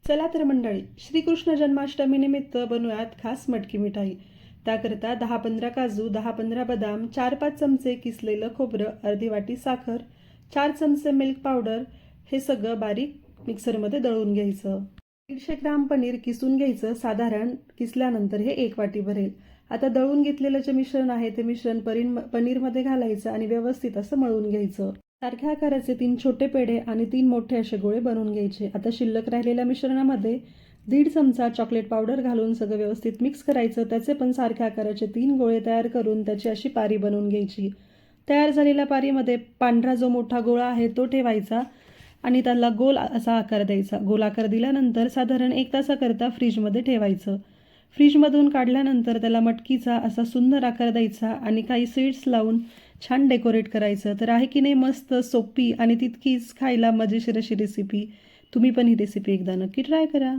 चला तर मंडळी, श्रीकृष्ण जन्माष्टमीनिमित्त बनवूयात खास मटकी मिठाई. त्याकरिता 10-15 काजू, 10-15 बदाम, 4-5 चमचे किसलेलं खोबरं, अर्धी वाटी साखर, 4 चमचे मिल्क पावडर हे सगळं बारीक मिक्सरमध्ये दळून घ्यायचं. 150 ग्राम पनीर किसून घ्यायचं. साधारण किसल्यानंतर हे 1 वाटी भरेल. आता दळून घेतलेलं जे मिश्रण आहे ते मिश्रण पनीरमध्ये घालायचं आणि व्यवस्थित असं मळून घ्यायचं. सारख्या आकाराचे 3 छोटे पेढे आणि 3 मोठे असे गोळे बनवून घ्यायचे. आता शिल्लक राहिलेल्या मिश्रणामध्ये 1.5 चमचा चॉकलेट पावडर घालून सगळं व्यवस्थित मिक्स करायचं. त्याचे पण सारख्या आकाराचे 3 गोळे तयार करून त्याची अशी पारी बनवून घ्यायची. तयार झालेल्या पारीमध्ये पांढरा जो मोठा गोळा आहे तो ठेवायचा आणि त्याला गोल असा आकार द्यायचा. गोल आकार दिल्यानंतर साधारण 1 तासाकरता फ्रीजमध्ये ठेवायचं. फ्रीजमधून काढल्यानंतर त्याला मटकीचा असा सुंदर आकार द्यायचा आणि काही स्वीट्स लावून छान डेकोरेट करायचं. तर आहे की नाही मस्त सोपी आणि तितकीच खायला मजेशीर अशी रेसिपी. तुम्ही पण ही रेसिपी एकदा नक्की ट्राय करा.